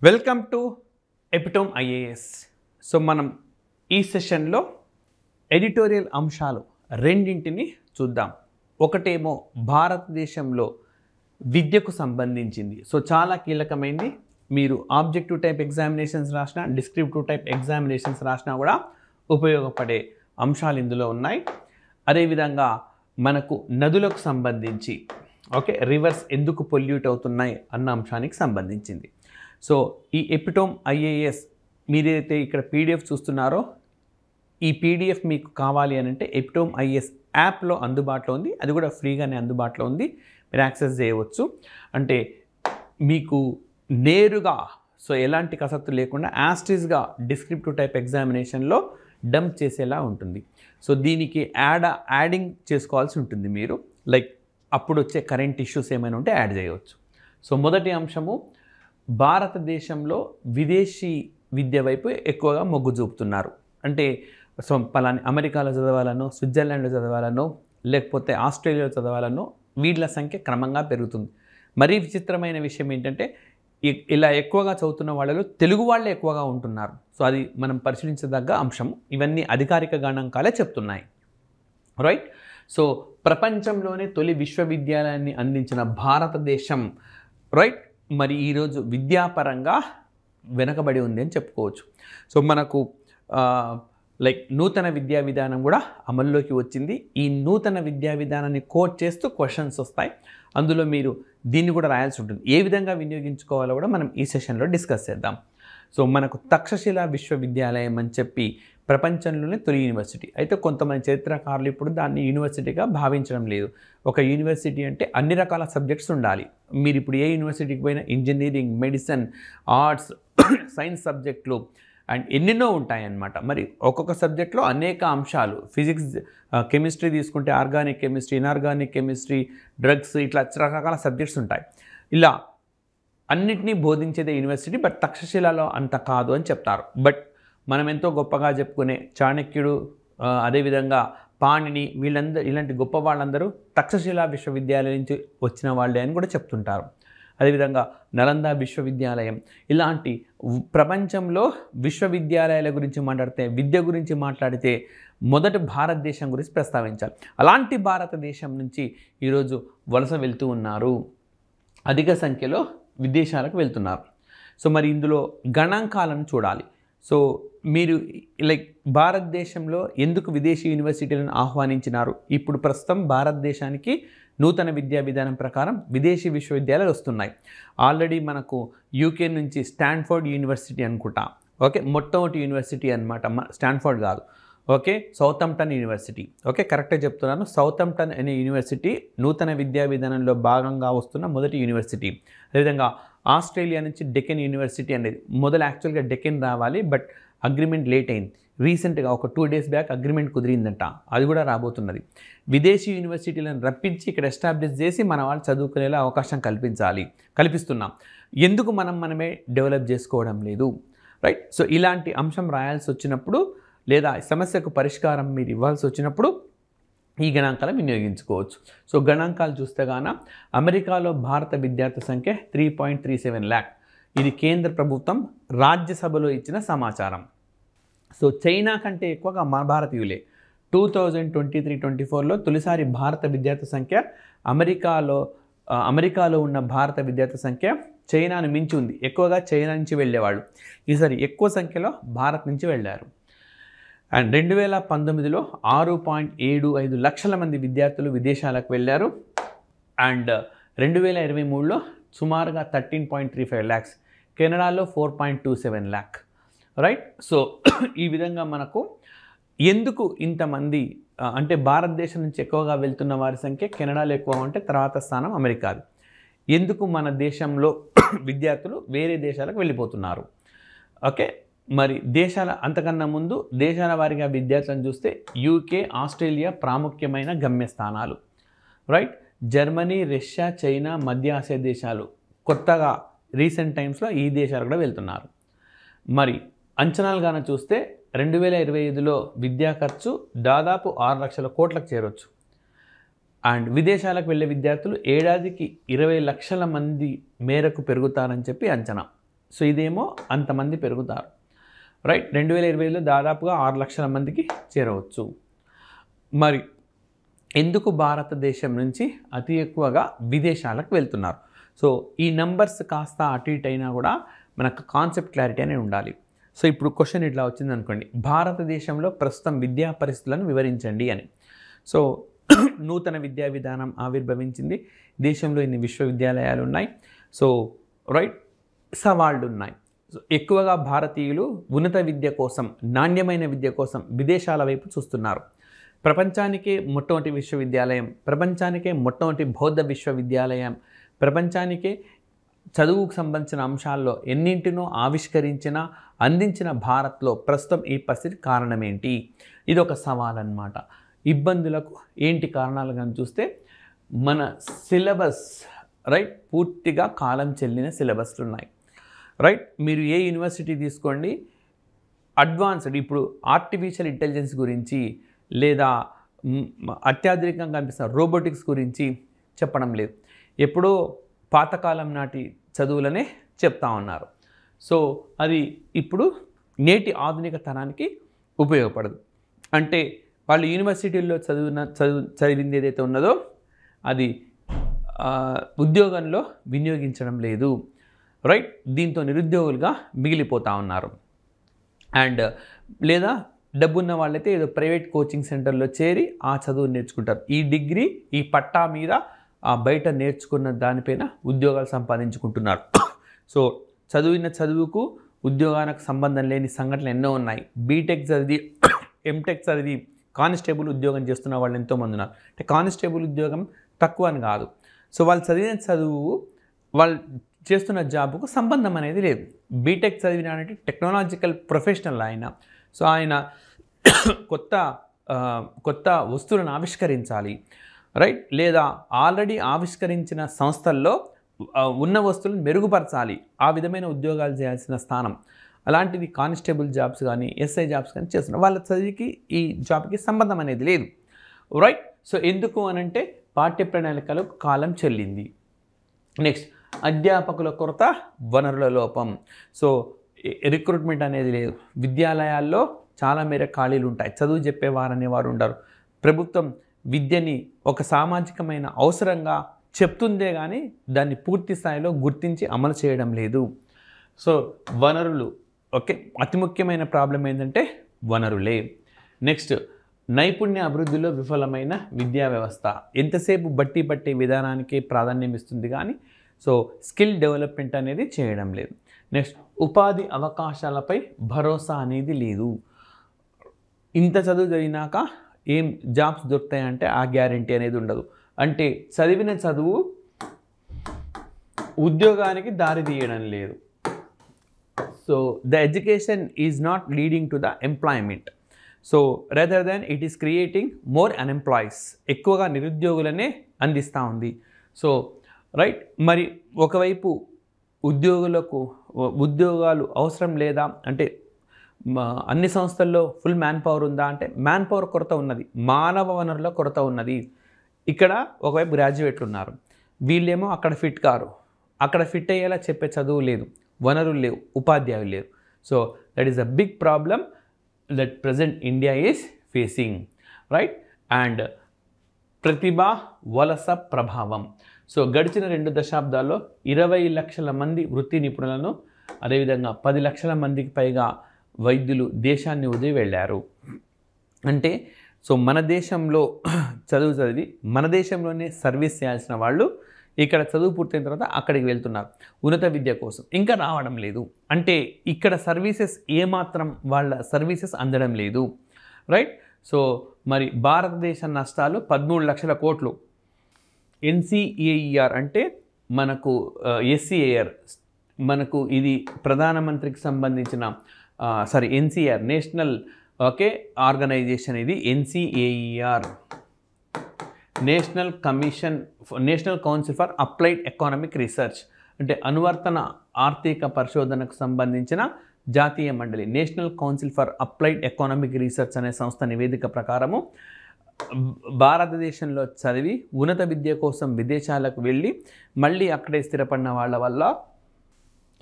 Welcome to epitome IAS. So మనం ఈ సెషన్లో ఎడిటోరియల్ అంశాలు రెండింటిని చూద్దాం. ఒకటేమో భారతదేశంలో విద్యకు సంబంధించింది. సో చాలా కీలకమైంది. మీరు ఆబ్జెక్టివ్ టైప్ ఎగ్జామినేషన్స్ రాసినా, డిస్క్రిప్టివ్ టైప్ ఎగ్జామినేషన్స్ రాసినా కూడా ఉపయోగపడే అంశాలు ఇందులో ఉన్నాయి. అదేవిధంగా మనకు నదులకు సంబంధించి రివర్స్ ఎందుకు పొల్యూట్ అవుతున్నాయి అన్న అంశానికి సంబంధించింది. సో ఈ ఎపిటోమ్ ఐఏఎస్ మీరైతే ఇక్కడ పీడిఎఫ్ చూస్తున్నారో, ఈ పీడిఎఫ్ మీకు కావాలి అని అంటే ఎపిటోమ్ ఐఏఎస్ యాప్లో అందుబాటులో ఉంది. అది కూడా ఫ్రీగానే అందుబాటులో ఉంది, మీరు యాక్సెస్ చేయవచ్చు. అంటే మీకు నేరుగా ఎలాంటి కసరత్తు లేకుండా యాస్టీస్గా డిస్క్రిప్టివ్ టైప్ ఎగ్జామినేషన్లో డంప్ చేసేలా ఉంటుంది. సో దీనికి యాడింగ్ చేసుకోవాల్సి ఉంటుంది మీరు. లైక్ అప్పుడు వచ్చే కరెంట్ ఇష్యూస్ ఏమైనా ఉంటే యాడ్ చేయవచ్చు. సో మొదటి అంశము, భారతదేశంలో విదేశీ విద్య వైపు ఎక్కువగా మొగ్గు చూపుతున్నారు. అంటే పలాని అమెరికాలో చదవాలనో, స్విట్జర్లాండ్లో చదవాలనో, లేకపోతే ఆస్ట్రేలియాలో చదవాలనో వీళ్ళ సంఖ్య క్రమంగా పెరుగుతుంది. మరీ విచిత్రమైన విషయం ఏంటంటే ఇలా ఎక్కువగా చదువుతున్న వాళ్ళలో తెలుగు వాళ్ళే ఎక్కువగా ఉంటున్నారు. సో అది మనం పరిశీలించదగ్గ అంశం. ఇవన్నీ అధికారిక గణాంకాలే చెప్తున్నాయి. రైట్. సో ప్రపంచంలోనే తొలి విశ్వవిద్యాలయాన్ని అందించిన భారతదేశం రైట్ మరి ఈరోజు విద్యాపరంగా వెనకబడి ఉంది అని చెప్పుకోవచ్చు. సో మనకు నూతన విద్యా విధానం కూడా అమల్లోకి వచ్చింది. ఈ నూతన విద్యా విధానాన్ని కోట్ చేస్తూ క్వశ్చన్స్ వస్తాయి. అందులో మీరు దీన్ని కూడా రాయాల్సి ఉంటుంది. ఏ విధంగా వినియోగించుకోవాలో కూడా మనం ఈ సెషన్లో డిస్కస్ చేద్దాం. సో మనకు తక్షశిల విశ్వవిద్యాలయం అని చెప్పి ప్రపంచంలోనే తొలి యూనివర్సిటీ. అయితే కొంతమంది చరిత్రకారులు ఇప్పుడు దాన్ని యూనివర్సిటీగా భావించడం లేదు. ఒక యూనివర్సిటీ అంటే అన్ని రకాల సబ్జెక్ట్స్ ఉండాలి. మీరు ఇప్పుడు ఏ యూనివర్సిటీకి పోయినా ఇంజనీరింగ్, మెడిసిన్, ఆర్ట్స్, సైన్స్ సబ్జెక్టులు అండ్ ఎన్నెన్నో ఉంటాయన్నమాట. మరి ఒక్కొక్క సబ్జెక్ట్లో అనేక అంశాలు, ఫిజిక్స్, కెమిస్ట్రీ తీసుకుంటే organic chemistry, inorganic chemistry, drugs, ఇట్లా రకరకాల సబ్జెక్ట్స్ ఉంటాయి. ఇలా అన్నిటినీ బోధించేదే యూనివర్సిటీ. బట్ తక్షశిలలో అంత కాదు అని చెప్తారు. బట్ మనం ఎంతో గొప్పగా చెప్పుకునే చాణక్యుడు, అదేవిధంగా పాణిని, వీళ్ళందరూ, ఇలాంటి గొప్ప వాళ్ళందరూ తక్షశిల విశ్వవిద్యాలయం నుంచి వచ్చిన వాళ్ళే అని కూడా చెప్తుంటారు. అదేవిధంగా నలంద విశ్వవిద్యాలయం, ఇలాంటి ప్రపంచంలో విశ్వవిద్యాలయాల గురించి మాట్లాడితే, విద్య గురించి మాట్లాడితే మొదట భారతదేశం గురించి ప్రస్తావించాలి. అలాంటి భారతదేశం నుంచి ఈరోజు వలస వెళ్తూ ఉన్నారు, అధిక సంఖ్యలో విదేశాలకు వెళ్తున్నారు. సో మరి ఇందులో గణాంకాలను చూడాలి. సో మీరు భారతదేశంలో ఎందుకు విదేశీ యూనివర్సిటీలను ఆహ్వానించినారు? ఇప్పుడు ప్రస్తుతం భారతదేశానికి నూతన విద్యా విధానం ప్రకారం విదేశీ విశ్వవిద్యాలయాలు వస్తున్నాయి. ఆల్రెడీ మనకు యూకే నుంచి స్టాన్ఫోర్డ్ యూనివర్సిటీ అనుకుంటా, మొట్టమొదటి యూనివర్సిటీ అనమాట. స్టాన్ఫోర్డ్ కాదు, సౌతాంప్టన్ యూనివర్సిటీ. కరెక్ట్గా చెప్తున్నాను. సౌతాంప్టన్ అనే యూనివర్సిటీ నూతన విద్యా విధానంలో భాగంగా వస్తున్న మొదటి యూనివర్సిటీ. అదేవిధంగా ఆస్ట్రేలియా నుంచి డెకెన్ యూనివర్సిటీ అనేది మొదలు యాక్చువల్గా డెకెన్ రావాలి, బట్ అగ్రిమెంట్ లేట్ అయింది. రీసెంట్గా ఒక 2 days బ్యాక్ అగ్రిమెంట్ కుదిరిందంట, అది కూడా రాబోతున్నది. విదేశీ యూనివర్సిటీలను రప్పించి ఇక్కడ ఎస్టాబ్లిష్ చేసి మన వాళ్ళు చదువుకునేలా అవకాశం కల్పిస్తున్నాం. ఎందుకు మనమే డెవలప్ చేసుకోవడం లేదు? రైట్. సో ఇలాంటి అంశం రాయాల్సి వచ్చినప్పుడు, లేదా సమస్యకు పరిష్కారం మీరు ఇవ్వాల్సి వచ్చినప్పుడు ఈ గణాంకాలను వినియోగించుకోవచ్చు. సో గణాంకాలు చూస్తే గాన అమెరికాలో భారత విద్యార్థుల సంఖ్య 3.37 lakh. ఇది కేంద్ర ప్రభుత్వం రాజ్యసభలో ఇచ్చిన సమాచారం. సో చైనా కంటే ఎక్కువగా మన భారతీయులే. 2023-24లో తొలిసారి భారత విద్యార్థుల సంఖ్య అమెరికాలో ఉన్న భారత విద్యార్థుల సంఖ్య చైనాను మించి ఉంది. ఎక్కువగా చైనా నుంచి వెళ్ళేవాళ్ళు. ఈసారి ఎక్కువ సంఖ్యలో భారత్ నుంచి వెళ్ళారు. అండ్ 2019లో 6.75 లక్షల మంది విద్యార్థులు విదేశాలకు వెళ్ళారు. అండ్ 2023లో సుమారుగా 13.35 lakhs. కెనడాలో 4.27 lakh. రైట్. సో ఈ విధంగా మనకు ఎందుకు ఇంతమంది, అంటే భారతదేశం నుంచి ఎక్కువగా వెళ్తున్న వారి సంఖ్య కెనడాలో ఎక్కువ ఉంటే తర్వాత స్థానం అమెరికాది. ఎందుకు మన దేశంలో విద్యార్థులు వేరే దేశాలకు వెళ్ళిపోతున్నారు? మరి అంతకన్నా ముందు దేశాల వారీగా విద్యార్థులను చూస్తే యూకే, ఆస్ట్రేలియా ప్రాముఖ్యమైన గమ్యస్థానాలు. రైట్. జర్మనీ, రష్యా, చైనా, మధ్య ఆసియా దేశాలు కొత్తగా రీసెంట్ టైమ్స్లో ఈ దేశాలు కూడా వెళ్తున్నారు. మరి అంచనాలుగానే చూస్తే 2025లో విద్యా ఖర్చు దాదాపు 6 లక్షల కోట్లకు చేరొచ్చు. అండ్ విదేశాలకు వెళ్ళే విద్యార్థులు ఏడాదికి 20 లక్షల మంది మేరకు పెరుగుతారని చెప్పి అంచనా. సో ఇదేమో అంతమంది పెరుగుతారు, రైట్. 2020లో దాదాపుగా 6 లక్షల మందికి చేరవచ్చు. మరి ఎందుకు భారతదేశం నుంచి అతి ఎక్కువగా విదేశాలకు వెళ్తున్నారు? సో ఈ నంబర్స్ కాస్త అటు ఇటు అయినా కూడా మనకు కాన్సెప్ట్ క్లారిటీ అనేది ఉండాలి. సో ఇప్పుడు క్వశ్చన్ ఇట్లా వచ్చింది అనుకోండి, భారతదేశంలో ప్రస్తుతం విద్యా పరిస్థితులను వివరించండి అని. సో నూతన విద్యా విధానం ఆవిర్భవించింది, దేశంలో ఇన్ని విశ్వవిద్యాలయాలు ఉన్నాయి, సో రైట్, సవాళ్ళు ఉన్నాయి. సో ఎక్కువగా భారతీయులు ఉన్నత విద్య కోసం, నాణ్యమైన విద్య కోసం విదేశాల వైపు చూస్తున్నారు. ప్రపంచానికే మొట్టమొదటి విశ్వవిద్యాలయం, ప్రపంచానికే మొట్టమొదటి బౌద్ధ విశ్వవిద్యాలయం, ప్రపంచానికే చదువుకు సంబంధించిన అంశాల్లో ఎన్నింటినో ఆవిష్కరించిన, అందించిన భారత్లో ప్రస్తుతం ఈ పరిస్థితి కారణం ఏంటి? ఇది ఒక సవాల్ అన్నమాట. ఇబ్బందులకు ఏంటి కారణాలు కానీ చూస్తే మన సిలబస్, రైట్, పూర్తిగా కాలం చెల్లిన సిలబస్లు ఉన్నాయి, రైట్. మీరు ఏ యూనివర్సిటీ తీసుకోండి, అడ్వాన్స్డ్ ఇప్పుడు ఆర్టిఫిషియల్ ఇంటెలిజెన్స్ గురించి లేదా అత్యాధునికంగా కనిపిస్తున్న రోబోటిక్స్ గురించి చెప్పడం లేదు. ఎప్పుడో పాతకాలం నాటి చదువులనే చెప్తా ఉన్నారు. సో అది ఇప్పుడు నేటి ఆధునిక తరానికి ఉపయోగపడదు. అంటే వాళ్ళు యూనివర్సిటీల్లో చదివింది ఏదైతే ఉన్నదో అది ఉద్యోగంలో వినియోగించడం లేదు, రైట్. దీంతో నిరుద్యోగులుగా మిగిలిపోతూ ఉన్నారు. అండ్ లేదా డబ్బున్న వాళ్ళైతే ఏదో ప్రైవేట్ కోచింగ్ సెంటర్లో చేరి ఆ చదువు నేర్చుకుంటారు. ఈ డిగ్రీ, ఈ పట్టా మీద బయట నేర్చుకున్న దానిపైన ఉద్యోగాలు సంపాదించుకుంటున్నారు. సో చదివిన చదువుకు ఉద్యోగానికి సంబంధం లేని సంఘటనలు ఎన్నో ఉన్నాయి. బీటెక్ చదివి ఎంటెక్ చదివి కానిస్టేబుల్ ఉద్యోగం చేస్తున్న వాళ్ళు ఎంతోమంది ఉన్నారు. అంటే కానిస్టేబుల్ ఉద్యోగం తక్కువ అని కాదు. సో వాళ్ళు చదివిన చదువు వాళ్ళు చేస్తున్న జాబుకు సంబంధం అనేది లేదు. బీటెక్ చదివినాడంటే టెక్నాలజికల్ ప్రొఫెషనల్ ఆయన. సో ఆయన కొత్త వస్తువులను ఆవిష్కరించాలి, రైట్. లేదా ఆల్రెడీ ఆవిష్కరించిన సంస్థల్లో ఉన్న వస్తువులను మెరుగుపరచాలి. ఆ విధమైన ఉద్యోగాలు చేయాల్సిన స్థానం. అలాంటిది కానిస్టేబుల్ జాబ్స్ కానీ ఎస్ఐ జాబ్స్ కానీ చేస్తున్నారు. వాళ్ళ చదివికి ఈ జాబ్కి సంబంధం అనేది లేదు, రైట్. సో ఎందుకు అనంటే పాఠ్య ప్రణాళికలకు కాలం చెల్లింది. నెక్స్ట్, అధ్యాపకుల కొరత, వనరుల లోపం. సో రిక్రూట్మెంట్ అనేది లేదు. విద్యాలయాల్లో చాలా మేర ఖాళీలు ఉంటాయి, చదువు చెప్పేవారు అనేవారు ఉండరు. ప్రభుత్వం విద్యని ఒక సామాజికమైన అవసరంగా చెప్తుందే కానీ దాన్ని పూర్తి స్థాయిలో గుర్తించి అమలు చేయడం లేదు. సో వనరులు, ఓకే, అతి ముఖ్యమైన ప్రాబ్లం ఏంటంటే వనరులే. నెక్స్ట్, నైపుణ్య అభివృద్ధిలో విఫలమైన విద్యా వ్యవస్థ. ఎంతసేపు బట్టి పట్టే విధానానికి ప్రాధాన్యం ఇస్తుంది కానీ సో స్కిల్ డెవలప్మెంట్ అనేది చేయడం లేదు. నెక్స్ట్, ఉపాధి అవకాశాలపై భరోసా అనేది లేదు. ఇంత చదువు చదివినాక ఏం జాబ్స్ దొరుకుతాయంటే ఆ గ్యారంటీ అనేది ఉండదు. అంటే చదివిన చదువు ఉద్యోగానికి దారి తీయడం లేదు. So the education is not leading to the employment. So rather then it is creating more unemployees. ఎక్కువగా నిరుద్యోగులనే అందిస్తూ ఉంది. సో రైట్, మరి ఒకవైపు ఉద్యోగాలు అవసరం లేదా అంటే అన్ని సంస్థల్లో ఫుల్ మ్యాన్ పవర్ ఉందా అంటే మ్యాన్ పవర్ కొరత ఉన్నది, మానవ వనరుల కొరత ఉన్నది. ఇక్కడ ఒకవైపు గ్రాడ్యుయేట్లు ఉన్నారు, వీళ్ళేమో అక్కడ ఫిట్ కారు. అక్కడ ఫిట్ అయ్యేలా చెప్పే చదువు లేదు, వనరులు లేవు, ఉపాధ్యాయులు లేరు. So that is a big problem that present India is facing, right. And ప్రతిభ వలస ప్రభావం. సో గడిచిన 2 దశాబ్దాల్లో 20 లక్షల మంది వృత్తి నిపుణులను, అదేవిధంగా 10 లక్షల మందికి పైగా వైద్యులు దేశాన్ని వదిలి వెళ్ళారు. అంటే సో మన దేశంలో చదువు చదివి మన దేశంలోనే సర్వీస్ చేయాల్సిన వాళ్ళు ఇక్కడ చదువు పూర్తయిన తర్వాత అక్కడికి వెళ్తున్నారు ఉన్నత విద్య కోసం, ఇంకా రావడం లేదు. అంటే ఇక్కడ సర్వీసెస్ ఏమాత్రం వాళ్ళ సర్వీసెస్ అందడం లేదు, రైట్. సో మరి భారతదేశ నష్టాలు 13 లక్షల కోట్లు. NCAER అంటే మనకు SCAR, మనకు ఇది ప్రధానమంత్రికి సంబంధించిన NCR నేషనల్, ఓకే, ఆర్గనైజేషన్. ఇది NCAER, national council for applied economic research. అంటే అనువర్తన ఆర్థిక పరిశోధనకు సంబంధించిన జాతీయ మండలి. National council for applied economic research అనే సంస్థ నివేదిక ప్రకారము భారతదేశంలో చదివి ఉన్నత విద్య కోసం విదేశాలకు వెళ్ళి మళ్ళీ అక్కడే స్థిరపడిన వాళ్ళ వల్ల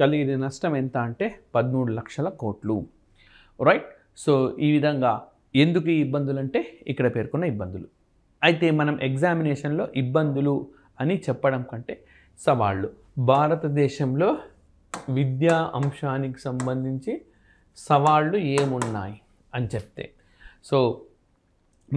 కలిగిన నష్టం ఎంత అంటే 13 లక్షల కోట్లు. రైట్. సో ఈ విధంగా ఎందుకు ఈ ఇబ్బందులు అంటే ఇక్కడ పేర్కొన్న ఇబ్బందులు. అయితే మనం ఎగ్జామినేషన్లో ఇబ్బందులు అని చెప్పడం కంటే సవాళ్ళు, భారతదేశంలో విద్యా అంశానికి సంబంధించి సవాళ్ళు ఏమున్నాయి అని చెప్తే, సో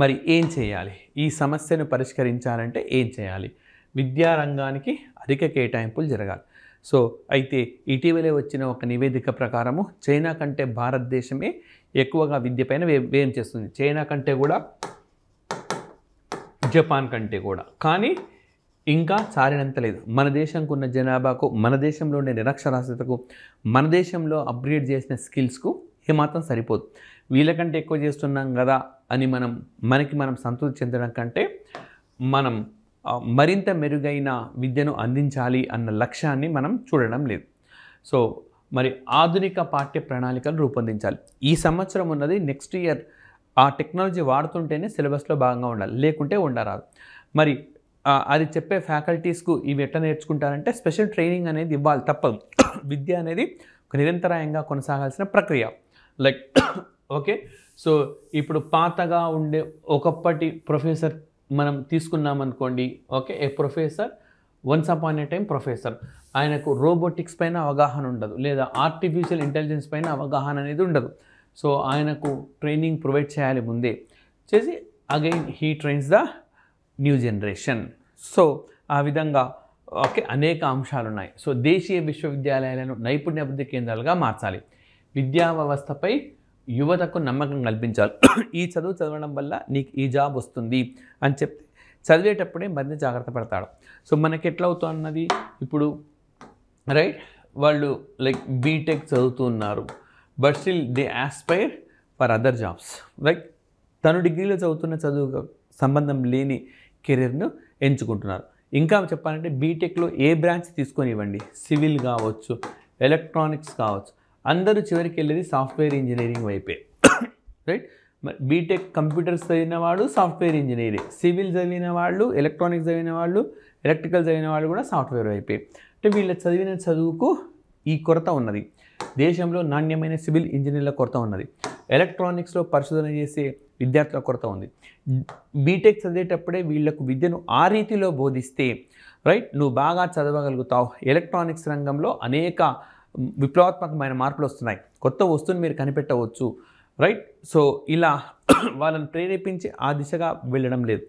మరి ఏం చేయాలి, ఈ సమస్యను పరిష్కరించాలంటే ఏం చేయాలి, విద్యారంగానికి అధిక కేటాయింపులు జరగాలి. సో అయితే ఇటీవలే వచ్చిన ఒక నివేదిక ప్రకారము చైనా కంటే భారతదేశమే ఎక్కువగా విద్యపైన వ్యయం చేస్తుంది. చైనా కంటే కూడా, జపాన్ కంటే కూడా. కానీ ఇంకా సారినంత లేదు. మన దేశంకు ఉన్న జనాభాకు, మన దేశంలో ఉండే నిరక్షరాస్యతకు, మన దేశంలో అప్గ్రేడ్ చేసిన స్కిల్స్కు ఏమాత్రం సరిపోదు. వీళ్ళకంటే ఎక్కువ చేస్తున్నాం కదా అని మనకి మనం సంతృప్తి చెందడం కంటే మనం మరింత మెరుగైన విద్యను అందించాలి అన్న లక్ష్యాన్ని మనం చూడడం లేదు. సో మరి ఆధునిక పాఠ్య ప్రణాళికలు రూపొందించాలి. ఈ సంవత్సరం ఉన్నది, నెక్స్ట్ ఇయర్ ఆ టెక్నాలజీ వాడుతుంటేనే సిలబస్లో భాగంగా ఉండాలి, లేకుంటే ఉండరాదు. మరి అది చెప్పే ఫ్యాకల్టీస్కు ఇవి ఎట్లా నేర్చుకుంటారంటే స్పెషల్ ట్రైనింగ్ అనేది ఇవ్వాలి, తప్పదు. విద్య అనేది ఒక నిరంతరాయంగా కొనసాగాల్సిన ప్రక్రియ. లైక్ ఓకే, సో ఇప్పుడు పాతగా ఉండే ఒకప్పటి ప్రొఫెసర్ మనం తీసుకున్నామనుకోండి. Okay, a professor once upon a time professor, ఆయనకు రోబోటిక్స్ పైన అవగాహన ఉండదు, లేదా ఆర్టిఫిషియల్ ఇంటెలిజెన్స్ పైన అవగాహన అనేది ఉండదు. సో ఆయనకు ట్రైనింగ్ ప్రొవైడ్ చేయాలి ముందే చేసి, again he trains the new generation. So ఆ విధంగా ఓకే అనేక అంశాలు ఉన్నాయి. సో దేశీయ విశ్వవిద్యాలయాలను నైపుణ్యాభివృద్ధి కేంద్రాలుగా మార్చాలి. విద్యా వ్యవస్థపై యువతకు నమ్మకం కల్పించాలి. ఈ చదువు చదవడం వల్ల నీకు ఈ జాబ్ వస్తుంది అని చెప్తే చదివేటప్పుడే మరింత జాగ్రత్త పడతాడు. సో మనకి ఎట్లా అవుతున్నది ఇప్పుడు, రైట్, వాళ్ళు లైక్ బీటెక్ చదువుతున్నారు, but still they Aspire for other jobs. Like తను డిగ్రీలో చదువుతున్న చదువు సంబంధం లేని కెరీర్ను ఎంచుకుంటున్నారు. ఇంకా చెప్పాలంటే బీటెక్లో ఏ బ్రాంచ్ తీసుకొని ఇవ్వండి, సివిల్ కావచ్చు, ఎలక్ట్రానిక్స్ కావచ్చు, అందరూ చివరికి వెళ్ళేది సాఫ్ట్వేర్ ఇంజనీరింగ్ వైపే. రైట్. మరి బీటెక్ కంప్యూటర్స్ చదివిన వాడు సాఫ్ట్వేర్ ఇంజనీరింగ్, సివిల్ చదివిన వాళ్ళు, ఎలక్ట్రానిక్స్ చదివిన వాళ్ళు, ఎలక్ట్రికల్ చదివిన వాళ్ళు కూడా సాఫ్ట్వేర్ వైపే. అంటే వీళ్ళ చదివిన చదువుకు ఈ కొరత ఉన్నది. దేశంలో నాణ్యమైన సివిల్ ఇంజనీర్ల కొరత ఉన్నది. ఎలక్ట్రానిక్స్లో పరిశోధన చేసే విద్యార్థుల కొరత ఉంది. బీటెక్ చదివేటప్పుడే వీళ్లకు విద్యను ఆ రీతిలో బోధిస్తే, రైట్, నువ్వు బాగా చదవగలుగుతావు. ఎలక్ట్రానిక్స్ రంగంలో అనేక విప్లవాత్మకమైన మార్పులు వస్తున్నాయి, కొత్త వస్తువుని మీరు కనిపెట్టవచ్చు. రైట్. సో ఇలా వాళ్ళని ప్రేరేపించి ఆ దిశగా వెళ్ళడం లేదు.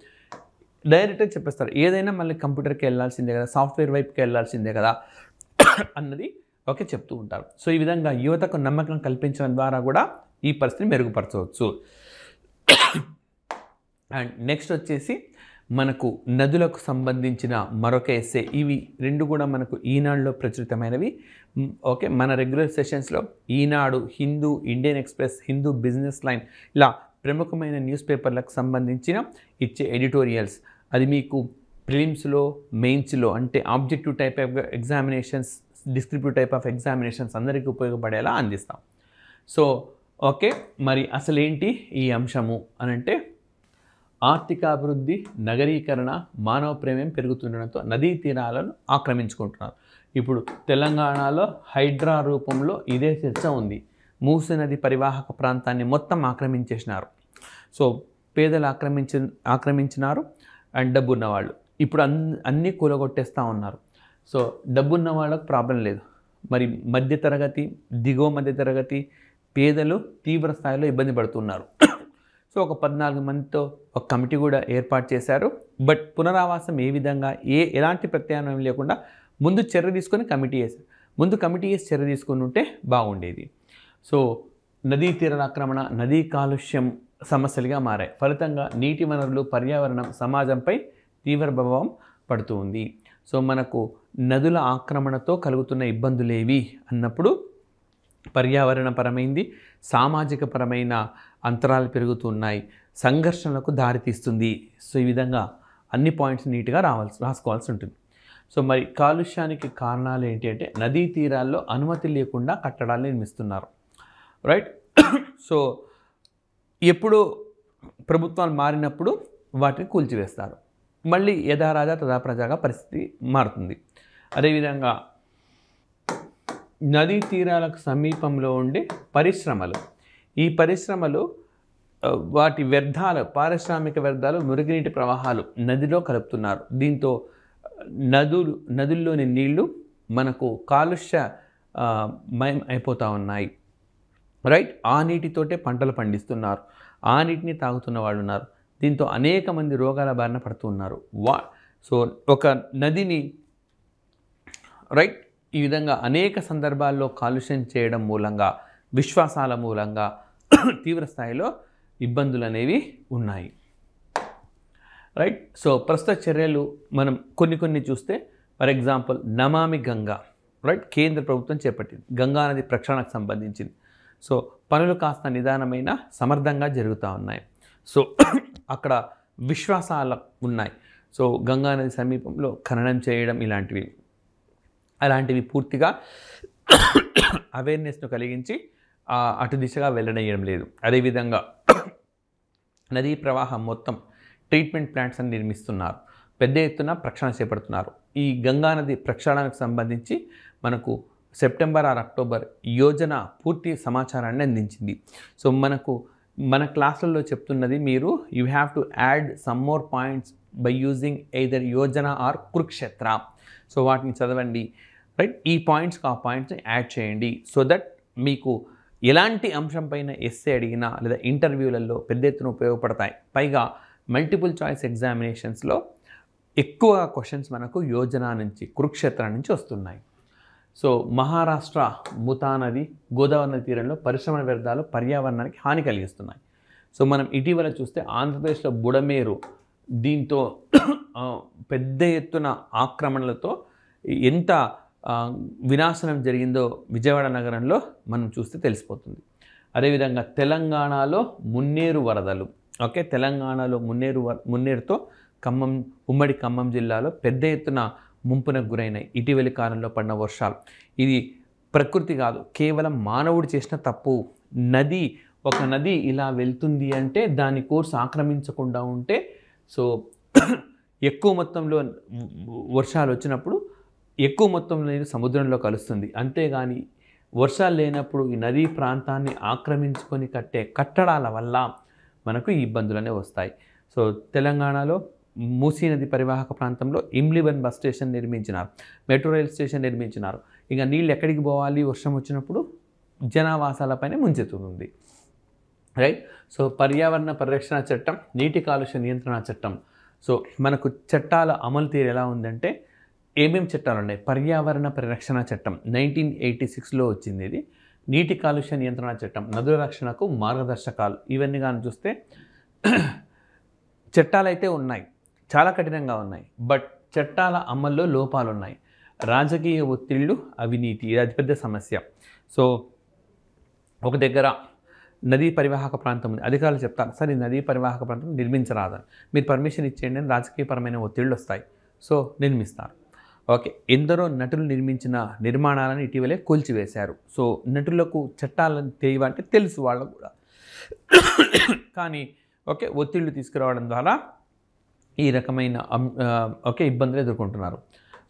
డైరెక్ట్గా చెప్పేస్తారు ఏదైనా మళ్ళీ కంప్యూటర్కి వెళ్ళాల్సిందే కదా, సాఫ్ట్వేర్ వైపుకి వెళ్ళాల్సిందే కదా అన్నది ఓకే చెప్తూ ఉంటారు. సో ఈ విధంగా యువతకు నమ్మకం కల్పించడం ద్వారా కూడా ఈ పరిస్థితిని మెరుగుపరచవచ్చు. అండ్ నెక్స్ట్ వచ్చేసి మనకు నదులకు సంబంధించిన మరొక ఎస్సే. ఇవి రెండు కూడా మనకు ఈనాడులో ప్రచురితమైనవి. ఓకే, మన రెగ్యులర్ సెషన్స్లో Eenadu, Hindu, Indian express, Hindu business line, ఇలా ప్రముఖమైన న్యూస్ పేపర్లకు సంబంధించిన ఇచ్చే ఎడిటోరియల్స్, అది మీకు ప్రిలిమ్స్లో, మెయిన్స్లో అంటే objective type of examinations, descriptive type of examinations అందరికీ ఉపయోగపడేలా అందిస్తాం. సో ఓకే, మరి అసలు ఏంటి ఈ అంశము అనంటే, ఆర్థికాభివృద్ధి, నగరీకరణ, మానవ ప్రేమం పెరుగుతుండడంతో నదీ తీరాలను ఆక్రమించుకుంటున్నారు. ఇప్పుడు తెలంగాణలో హైడ్రా రూపంలో ఇదే చర్చ ఉంది. మూసీ నది పరివాహక ప్రాంతాన్ని మొత్తం ఆక్రమించేసినారు. సో పేదలు ఆక్రమించినారు అండ్ డబ్బున్న వాళ్ళు ఇప్పుడు అన్నీ కూలగొట్టేస్తూ ఉన్నారు. సో డబ్బున్న వాళ్ళకు ప్రాబ్లం లేదు. మరి మధ్యతరగతి, దిగువ మధ్యతరగతి పేదలు తీవ్ర స్థాయిలో ఇబ్బంది పడుతున్నారు. సో ఒక 14 మందితో ఒక కమిటీ కూడా ఏర్పాటు చేశారు. బట్ పునరావాసం ఏ విధంగా, ఎలాంటి ప్రత్యామ్నాయం లేకుండా ముందు చర్య తీసుకొని కమిటీ వేశారు. ముందు కమిటీ వేసి చర్య తీసుకుని ఉంటే బాగుండేది. సో నదీ తీరాల ఆక్రమణ, నదీ కాలుష్యం సమస్యలుగా మారాయి. ఫలితంగా నీటి వనరులు, పర్యావరణం, సమాజంపై తీవ్ర ప్రభావం పడుతూ ఉంది. సో మనకు నదుల ఆక్రమణతో కలుగుతున్న ఇబ్బందులేవి అన్నప్పుడు పర్యావరణపరమైంది, సామాజిక పరమైన అంతరాలు పెరుగుతున్నాయి, సంఘర్షణలకు దారితీస్తుంది. సో ఈ విధంగా అన్ని పాయింట్స్ నీట్గా రాసుకోవాల్సి ఉంటుంది. సో మరి కాలుష్యానికి కారణాలు ఏంటి అంటే, నదీ తీరాల్లో అనుమతి లేకుండా కట్టడాలు నిర్మిస్తున్నారు. రైట్. సో ఎప్పుడు ప్రభుత్వాలు మారినప్పుడు వాటిని కూల్చివేస్తారు. మళ్ళీ యథారాజా తథా ప్రజాగా పరిస్థితి మారుతుంది. అదేవిధంగా నదీ తీరాలకు సమీపంలో ఉండే పరిశ్రమలు. ఈ పరిశ్రమలు వాటి వ్యర్థాలు, పారిశ్రామిక వ్యర్థాలు, మురుగునీటి ప్రవాహాలు నదిలో కలుపుతున్నారు. దీంతో నదుల్లోని నీళ్లు మనకు కాలుష్య మయం అయిపోతూ ఉన్నాయి. రైట్, ఆ నీటితోటే పంటలు పండిస్తున్నారు, ఆ నీటిని తాగుతున్న వాళ్ళు ఉన్నారు. దీంతో అనేక మంది రోగాల బారిన పడుతున్నారు. సో ఒక నదిని రైట్ ఈ విధంగా అనేక సందర్భాల్లో కాలుష్యం చేయడం మూలంగా, విశ్వాసాల మూలంగా తీవ్ర స్థాయిలో ఇబ్బందులు అనేవి ఉన్నాయి. రైట్, సో ప్రస్తుత చర్యలు మనం కొన్ని చూస్తే, for example Namami Ganga, right, కేంద్ర ప్రభుత్వం చేపట్టింది, గంగా నది ప్రక్షాళనకు సంబంధించింది. సో పనులు కాస్త నిదానమైన సమర్థంగా జరుగుతూ ఉన్నాయి. సో అక్కడ విశ్వాసాలు ఉన్నాయి. సో గంగా నది సమీపంలో ఖననం చేయడం అలాంటివి పూర్తిగా అవేర్నెస్ను కలిగించి అటు దిశగా వెళ్ళనీయడం లేదు. అదేవిధంగా నదీ ప్రవాహం మొత్తం ట్రీట్మెంట్ ప్లాంట్స్ అని నిర్మిస్తున్నారు, పెద్ద ఎత్తున ప్రక్షాళన చేపడుతున్నారు. ఈ గంగా నది ప్రక్షాళనకు సంబంధించి మనకు సెప్టెంబర్ ఆర్ అక్టోబర్ యోజన పూర్తి సమాచారాన్ని అందించింది. సో మన క్లాసుల్లో చెప్తున్నది, మీరు you have to add some more points by using either Yojana or Kurukshetra. So వాటిని చదవండి. రైట్, ఈ పాయింట్స్కి ఆ పాయింట్స్ని యాడ్ చేయండి. సో దట్ మీకు ఎలాంటి అంశం పైన ఎస్సే అడిగినా లేదా ఇంటర్వ్యూలలో పెద్ద ఎత్తున ఉపయోగపడతాయి. పైగా మల్టిపుల్ చాయిస్ ఎగ్జామినేషన్స్లో ఎక్కువ క్వశ్చన్స్ మనకు యోజన నుంచి, కురుక్షేత్ర నుంచి వస్తున్నాయి. సో మహారాష్ట్ర ముతా నది, గోదావరి నది తీరంలో పరిశ్రమ వ్యర్థాలు పర్యావరణానికి హాని కలిగిస్తున్నాయి. సో మనం ఇటీవల చూస్తే ఆంధ్రప్రదేశ్లో బుడమేరు, దీంతో పెద్ద ఎత్తున ఆక్రమణలతో ఎంత వినాశనం జరిగిందో విజయవాడ నగరంలో మనం చూస్తే తెలిసిపోతుంది. అదేవిధంగా తెలంగాణలో మున్నేరు వరదలు. ఓకే, తెలంగాణలో మున్నేరుతో ఉమ్మడి ఖమ్మం జిల్లాలో పెద్ద ఎత్తున ముంపునకు గురైనాయి ఇటీవలి కాలంలో పడిన వర్షాలు. ఇది ప్రకృతి కాదు, కేవలం మానవుడు చేసిన తప్పు. ఒక నది ఇలా వెళ్తుంది అంటే దాని కోర్సు ఆక్రమించకుండా ఉంటే, సో ఎక్కువ మొత్తంలో వర్షాలు వచ్చినప్పుడు ఎక్కువ మొత్తంలో నీరు సముద్రంలో కలుస్తుంది. అంతేగాని వర్షాలు లేనప్పుడు ఈ నదీ ప్రాంతాన్ని ఆక్రమించుకొని కట్టే కట్టడాల వల్ల మనకు ఈ ఇబ్బందులనే వస్తాయి. సో తెలంగాణలో మూసీ నది పరివాహక ప్రాంతంలో ఇమ్లిబన్ బస్ స్టేషన్ నిర్మించినారు, మెట్రో రైల్ స్టేషన్ నిర్మించినారు. ఇక నీళ్ళు ఎక్కడికి పోవాలి వర్షం వచ్చినప్పుడు? జనావాసాలపైన ముంచెత్తుతుంది. రైట్, సో పర్యావరణ పరిరక్షణ చట్టం, నీటి కాలుష్య నియంత్రణ చట్టం. సో మనకు చట్టాల అమలు తీరు ఎలా ఉందంటే, ఏమేమి చట్టాలు ఉన్నాయి? పర్యావరణ పరిరక్షణ చట్టం 1986లో వచ్చింది. ఇది నీటి కాలుష్య నియంత్రణ చట్టం, నదుల రక్షణకు మార్గదర్శకాలు. ఇవన్నీ కానీ చూస్తే చట్టాలు అయితే ఉన్నాయి, చాలా కఠినంగా ఉన్నాయి. బట్ చట్టాల అమల్లో లోపాలు ఉన్నాయి. రాజకీయ ఒత్తిళ్లు, అవినీతి, ఇది అతిపెద్ద సమస్య. సో ఒక దగ్గర నదీ పరివాహక ప్రాంతం ఉంది, అధికారులు చెప్తారు, సరే ఈ నదీ పరివాహక ప్రాంతం నిర్మించరాదని, మీరు పర్మిషన్ ఇచ్చేయండి అని రాజకీయపరమైన ఒత్తిళ్ళు వస్తాయి. సో నిర్మిస్తారు. ఓకే, ఎందరో నటులు నిర్మించిన నిర్మాణాలను ఇటీవలే కూల్చివేశారు. సో నటులకు చట్టాలను తెలియవంటే తెలుసు వాళ్ళకు కూడా, కానీ ఓకే ఒత్తిళ్లు తీసుకురావడం ద్వారా ఈ రకమైన ఇబ్బందులు ఎదుర్కొంటున్నారు.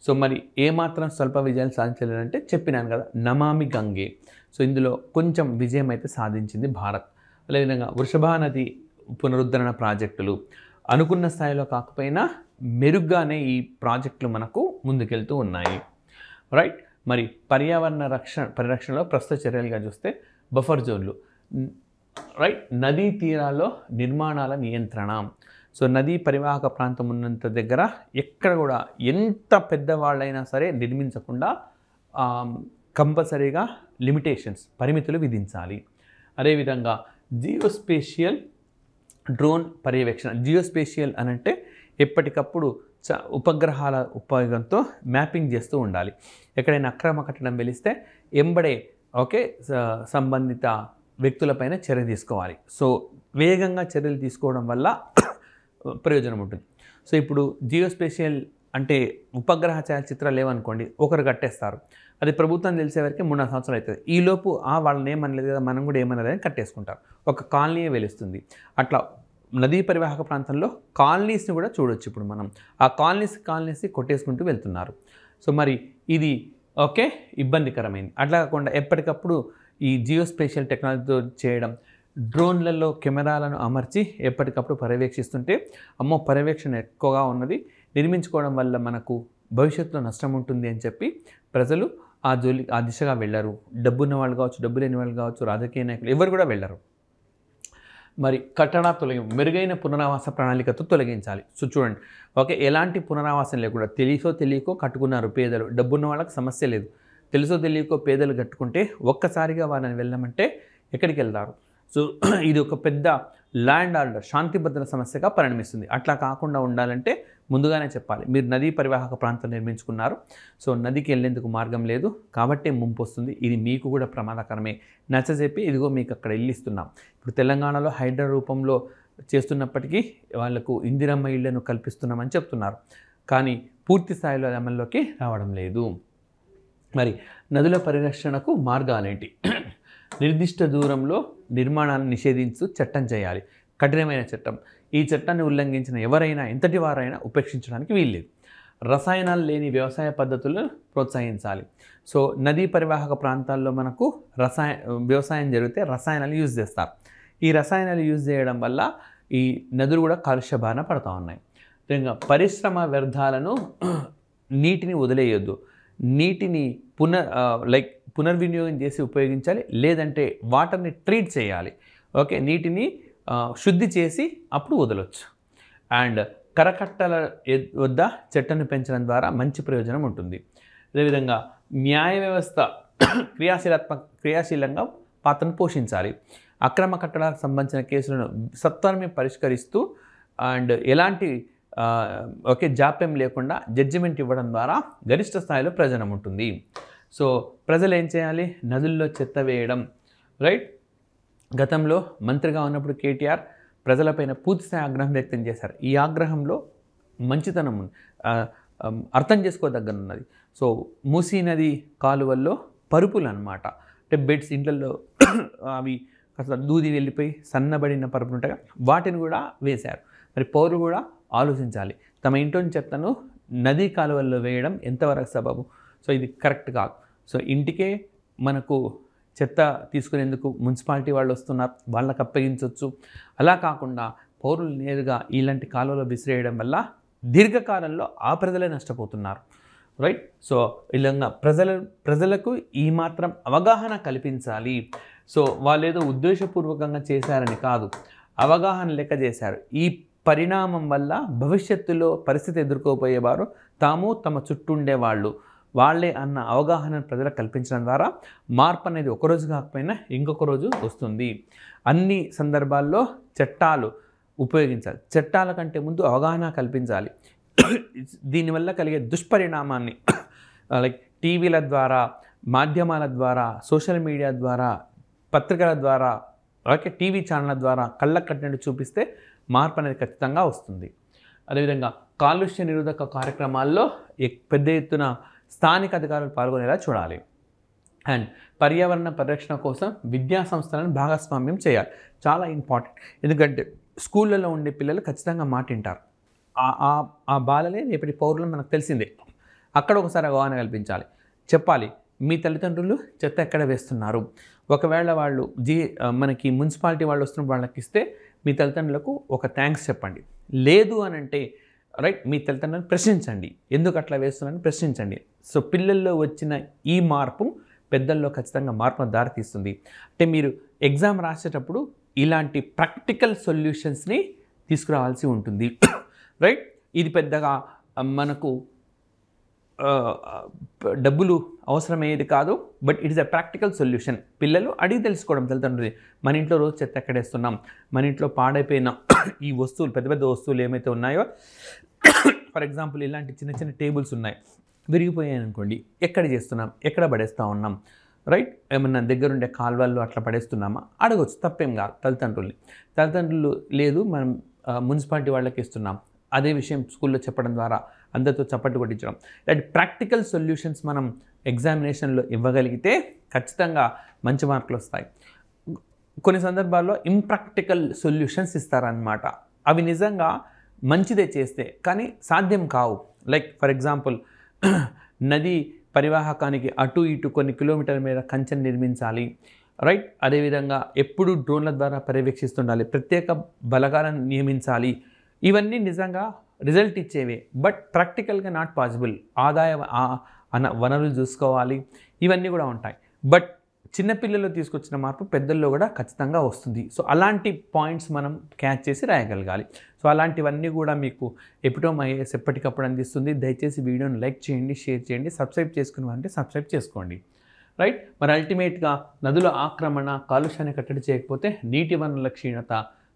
సో మరి ఏమాత్రం స్వల్ప విజయాలు సాధించలేదంటే చెప్పినాను కదా, నమామి గంగే. సో ఇందులో కొంచెం విజయం అయితే సాధించింది భారత్. అదేవిధంగా వృషభా నది పునరుద్ధరణ ప్రాజెక్టులు అనుకున్న స్థాయిలో కాకపోయినా మెరుగ్గానే ఈ ప్రాజెక్టులు మనకు ముందుకెళ్తూ ఉన్నాయి. రైట్, మరి పర్యావరణ పరిరక్షణలో ప్రస్తుత చర్యలుగా చూస్తే బఫర్ జోన్లు, రైట్, నదీ తీరాల్లో నిర్మాణాల నియంత్రణ. సో నదీ పరివాహక ప్రాంతం ఉన్నంత దగ్గర ఎక్కడ కూడా ఎంత పెద్దవాళ్ళైనా సరే నిర్మించకుండా కంపల్సరీగా లిమిటేషన్స్, పరిమితులు విధించాలి. అదేవిధంగా జియోస్పేషియల్ డ్రోన్ పర్యవేక్షణ. జియోస్పేషియల్ అనంటే ఎప్పటికప్పుడు ఉపగ్రహాల ఉపయోగంతో మ్యాపింగ్ చేస్తూ ఉండాలి. ఎక్కడైనా అక్రమ కట్టడం వెలిస్తే ఎంబడే సంబంధిత వ్యక్తులపైన చర్య తీసుకోవాలి. సో వేగంగా చర్యలు తీసుకోవడం వల్ల ప్రయోజనం ఉంటుంది. సో ఇప్పుడు జియోస్పేషియల్ అంటే ఉపగ్రహ ఛాయాచిత్రాలు లేవనుకోండి, ఒకరు కట్టేస్తారు, అది ప్రభుత్వం తెలిసేవరకు 3-4 సంవత్సరాలు అవుతుంది. ఈలోపు వాళ్ళని ఏమనలేదు కదా, మనం కూడా ఏమనలేదని కట్టేసుకుంటారు, ఒక కాలనీయే వెలుస్తుంది. అట్లా నదీ పరివాహక ప్రాంతంలో కాలనీస్ని కూడా చూడొచ్చు. ఇప్పుడు మనం ఆ కాలనీస్ కొట్టేసుకుంటూ వెళ్తున్నారు. సో మరి ఇది ఓకే ఇబ్బందికరమైంది. అట్లా కాకుండా ఎప్పటికప్పుడు ఈ జియోస్పేషియల్ టెక్నాలజీతో చేయడం, డ్రోన్లలో కెమెరాలను అమర్చి ఎప్పటికప్పుడు పర్యవేక్షిస్తుంటే అమ్మో పర్యవేక్షణ ఎక్కువగా ఉన్నది, నిర్మించుకోవడం వల్ల మనకు భవిష్యత్తులో నష్టం ఉంటుంది అని చెప్పి ప్రజలు ఆ దిశగా వెళ్ళరు. డబ్బున్న వాళ్ళు కావచ్చు, డబ్బు లేని వాళ్ళు కావచ్చు, రాజకీయ నాయకులు ఎవరు కూడా వెళ్ళరు. మరి కట్టడా మెరుగైన పునరావాస ప్రణాళికతో తొలగించాలి. సో చూడండి, ఓకే ఎలాంటి పునరావాసం లేకుండా తెలిసో తెలియకో కట్టుకున్నారు పేదలు. డబ్బున్న వాళ్ళకి సమస్య లేదు. తెలుసో తెలియకో పేదలు కట్టుకుంటే ఒక్కసారిగా వాళ్ళని వెళ్ళమంటే ఎక్కడికి వెళ్తారు? సో ఇది ఒక పెద్ద ల్యాండ్ ఆర్డర్ శాంతి భద్రత సమస్యగా పరిణమిస్తుంది. అట్లా కాకుండా ఉండాలంటే ముందుగానే చెప్పాలి, మీరు నదీ పరివాహక ప్రాంతం నిర్మించుకున్నారు, సో నదికి వెళ్ళేందుకు మార్గం లేదు కాబట్టి ముంపు వస్తుంది, ఇది మీకు కూడా ప్రమాదకరమే నచ్చజెప్పి ఇదిగో మీకు అక్కడ ఇల్లు ఇస్తున్నాం. ఇప్పుడు తెలంగాణలో హైడ్రా రూపంలో చేస్తున్నప్పటికీ వాళ్లకు ఇందిరమ్మ ఇళ్లను కల్పిస్తున్నామని చెప్తున్నారు, కానీ పూర్తి స్థాయిలో అమల్లోకి రావడం లేదు. మరి నదుల పరిరక్షణకు మార్గాలేంటి? నిర్దిష్ట దూరంలో నిర్మాణాలను నిషేధించు చట్టం చేయాలి, కఠినమైన చట్టం. ఈ చట్టాన్ని ఉల్లంఘించిన ఎవరైనా ఎంతటి వారైనా ఉపేక్షించడానికి వీల్లేదు. రసాయనాలు లేని వ్యవసాయ పద్ధతులను ప్రోత్సహించాలి. సో నదీ పరివాహక ప్రాంతాల్లో మనకు వ్యవసాయం జరిగితే రసాయనాలు యూజ్ చేస్తారు. ఈ రసాయనాలు యూజ్ చేయడం వల్ల ఈ నదులు కూడా కాలుష్య బారిన పడుతూ ఉన్నాయి. ముఖ్యంగా పరిశ్రమ వ్యర్థాలను నీటిని వదిలేయొద్దు. నీటిని పునర్వినియోగం చేసి ఉపయోగించాలి, లేదంటే వాటర్ని ట్రీట్ చేయాలి. ఓకే నీటిని శుద్ధి చేసి అప్పుడు వదలొచ్చు. అండ్ కరకట్టల వద్ద చెట్లను పెంచడం ద్వారా మంచి ప్రయోజనం ఉంటుంది. అదేవిధంగా న్యాయ వ్యవస్థ క్రియాశీలంగా పాత్రను పోషించాలి. అక్రమ కట్టడాలకు సంబంధించిన కేసులను సత్వరమే పరిష్కరిస్తూ అండ్ ఎలాంటి జాప్యం లేకుండా జడ్జిమెంట్ ఇవ్వడం ద్వారా గరిష్ట స్థాయిలో ప్రయోజనం ఉంటుంది. సో ప్రజలు ఏం చేయాలి? నదుల్లో చెత్త వేయడం, రైట్. గతంలో మంత్రిగా ఉన్నప్పుడు కేటీఆర్ ప్రజలపైన పూర్తిస్థాయి ఆగ్రహం వ్యక్తం చేశారు. ఈ ఆగ్రహంలో మంచితనం అర్థం చేసుకోదగ్గనున్నది. సో మూసీ నది కాలువల్లో పరుపులు అనమాట, అంటే బెడ్స్ ఇంట్లలో అవి కాస్త దూది వెళ్ళిపోయి సన్నబడిన పరుపులు ఉంటాయి, వాటిని కూడా వేశారు. మరి పౌరులు కూడా ఆలోచించాలి, తమ ఇంట్లోని చెత్తను నదీ కాలువల్లో వేయడం ఎంతవరకు సబబు? సో ఇది కరెక్ట్ కాదు. సో ఇంటికే మనకు చెత్త తీసుకునేందుకు మున్సిపాలిటీ వాళ్ళు వస్తున్నారు, వాళ్ళకి అప్పగించవచ్చు. అలా కాకుండా పౌరులు నేరుగా ఇలాంటి కాలువలో విసిరేయడం వల్ల దీర్ఘకాలంలో ఆ ప్రజలే నష్టపోతున్నారు, రైట్. సో ఇలా ప్రజలకు ఈ మాత్రం అవగాహన కల్పించాలి. సో వాళ్ళు ఏదో ఉద్దేశపూర్వకంగా చేశారని కాదు, అవగాహన లెక్క చేశారు. ఈ పరిణామం వల్ల భవిష్యత్తులో పరిస్థితి ఎదుర్కోబోయేవారు తాము తమ చుట్టూ ఉండేవాళ్ళు వాళ్ళే అన్న అవగాహన ప్రజలకు కల్పించడం ద్వారా మార్పు అనేది ఒకరోజు కాకపోయినా ఇంకొక రోజు వస్తుంది. అన్ని సందర్భాల్లో చట్టాలు ఉపయోగించాలి, చట్టాల కంటే ముందు అవగాహన కల్పించాలి. దీనివల్ల కలిగే దుష్పరిణామాన్ని లైక్ టీవీల ద్వారా, మాధ్యమాల ద్వారా, సోషల్ మీడియా ద్వారా, పత్రికల ద్వారా, అలాగే టీవీ ఛానళ్ళ ద్వారా కళ్ళకు కట్టినట్టు చూపిస్తే మార్పు అనేది ఖచ్చితంగా వస్తుంది. అదేవిధంగా కాలుష్య నిరోధక కార్యక్రమాల్లో పెద్ద ఎత్తున స్థానిక అధికారులు పాల్గొనేలా చూడాలి. అండ్ పర్యావరణ పరిరక్షణ కోసం విద్యా సంస్థలను భాగస్వామ్యం చేయాలి, చాలా ఇంపార్టెంట్. ఎందుకంటే స్కూళ్ళలో ఉండే పిల్లలు ఖచ్చితంగా మాట వింటారు. ఆ బాలలే రేపటి పౌరులను మనకు తెలిసిందే. అక్కడ ఒకసారి అవగాహన కల్పించాలి, చెప్పాలి మీ తల్లిదండ్రులు చెత్త ఎక్కడ వేస్తున్నారు. ఒకవేళ వాళ్ళు మనకి మున్సిపాలిటీ వాళ్ళు వస్తున్నప్పుడు వాళ్ళకి ఇస్తే మీ తల్లిదండ్రులకు ఒక థ్యాంక్స్ చెప్పండి. లేదు అని అంటే రైట్ మీ తల్లిదండ్రులను ప్రశ్నించండి, ఎందుకు అట్లా వేస్తున్నారని ప్రశ్నించండి. సో పిల్లల్లో వచ్చిన ఈ మార్పు పెద్దల్లో ఖచ్చితంగా మార్పును దారితీస్తుంది. అంటే మీరు ఎగ్జామ్ రాసేటప్పుడు ఇలాంటి ప్రాక్టికల్ సొల్యూషన్స్ని తీసుకురావాల్సి ఉంటుంది, రైట్. ఇది పెద్దగా మనకు డబ్బులు అవసరమయ్యేది కాదు, but it is a practical solution. పిల్లలు అడిగి తెలుసుకోవడం తల్లిదండ్రులు, మన ఇంట్లో రోజు చెత్త ఎక్కడేస్తున్నాం, మన ఇంట్లో పాడైపోయిన ఈ వస్తువులు పెద్ద పెద్ద వస్తువులు ఏమైతే ఉన్నాయో, ఫర్ ఎగ్జాంపుల్ ఇలాంటి చిన్న చిన్న టేబుల్స్ ఉన్నాయి, విరిగిపోయాయి అనుకోండి, ఎక్కడ చేస్తున్నాం, ఎక్కడ పడేస్తూ ఉన్నాం, రైట్. ఏమన్నా దగ్గరుండే కాల్వల్లో అట్లా పడేస్తున్నామా అడగవచ్చు, తప్పేం కాదు తల్లిదండ్రులు. లేదు మనం మున్సిపాలిటీ వాళ్ళకి ఇస్తున్నాం, అదే విషయం స్కూల్లో చెప్పడం ద్వారా అందరితో చప్పట్లు కొట్టించడం, ఇలాంటి ప్రాక్టికల్ సొల్యూషన్స్ మనం ఎగ్జామినేషన్లో ఇవ్వగలిగితే ఖచ్చితంగా మంచి మార్కులు వస్తాయి. కొన్ని సందర్భాల్లో ఇంప్రాక్టికల్ సొల్యూషన్స్ ఇస్తారన్నమాట, అవి నిజంగా మంచిదే చేస్తే కానీ సాధ్యం కావు. లైక్ ఫర్ ఎగ్జాంపుల్ నది పరివాహకానికి అటు ఇటు కొన్ని కిలోమీటర్ల మేర కంచెను నిర్మించాలి, రైట్. అదేవిధంగా ఎప్పుడు డ్రోన్ల ద్వారా పర్యవేక్షిస్తుండాలి, ప్రత్యేక బలగాలను నియమించాలి. ఇవన్నీ నిజంగా రిజల్ట్ ఇచ్చేవే, బట్ ప్రాక్టికల్గా నాట్ పాసిబుల్. వనరులు చూసుకోవాలి, ఇవన్నీ కూడా ఉంటాయి. బట్ చిన్నపిల్లల్లో తీసుకొచ్చిన మార్పు పెద్దల్లో కూడా ఖచ్చితంగా వస్తుంది. సో అలాంటి పాయింట్స్ మనం క్యాచ్ చేసి రాయగలగాలి. సో అలాంటివన్నీ కూడా మీకు ఎపిటోమ్ ఐఏఎస్ ఎప్పటికప్పుడు అందిస్తుంది. దయచేసి వీడియోని లైక్ చేయండి, షేర్ చేయండి, సబ్స్క్రైబ్ చేసుకున్నామంటే సబ్స్క్రైబ్ చేసుకోండి, రైట్. మరి అల్టిమేట్గా నదుల ఆక్రమణ, కాలుష్యాన్ని కట్టడి చేయకపోతే నీటి వనరుల క్షీణత,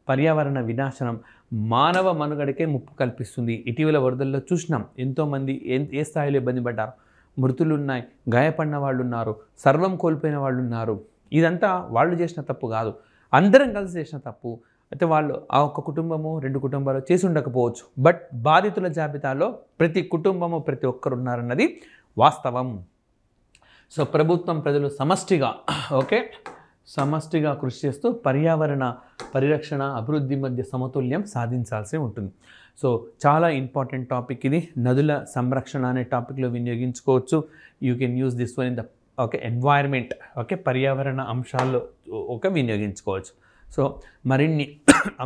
పర్యావరణ వినాశనం, మానవ మనుగడకే ముప్పు కల్పిస్తుంది. ఇటీవల వరదల్లో చూసినాం, ఎంతోమంది ఏ స్థాయిలో ఇబ్బంది పడ్డారు. మృతులు ఉన్నాయి, గాయపడిన వాళ్ళు ఉన్నారు, సర్వం కోల్పోయిన వాళ్ళు ఉన్నారు. ఇదంతా వాళ్ళు చేసిన తప్పు కాదు, అందరం కలిసి చేసిన తప్పు. అయితే వాళ్ళు ఆ ఒక్క కుటుంబము 2 కుటుంబాలు చేసి ఉండకపోవచ్చు, బట్ బాధితుల జాబితాలో ప్రతి కుటుంబము ప్రతి ఒక్కరు ఉన్నారన్నది వాస్తవం. సో ప్రభుత్వం, ప్రజలు సమష్టిగా కృషి చేస్తూ పర్యావరణ పరిరక్షణ, అభివృద్ధి మధ్య సమతుల్యం సాధించాల్సి ఉంటుంది. సో చాలా ఇంపార్టెంట్ టాపిక్ ఇది. నదుల సంరక్షణ అనే టాపిక్లో వినియోగించుకోవచ్చు. You can use this one in the environment, పర్యావరణ అంశాల్లో వినియోగించుకోవచ్చు. సో మరిన్ని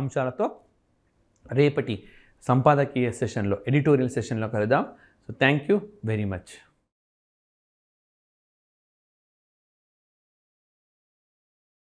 అంశాలతో రేపటి సంపాదకీయ సెషన్లో, ఎడిటోరియల్ సెషన్లో కలుద్దాం. So thank you very much.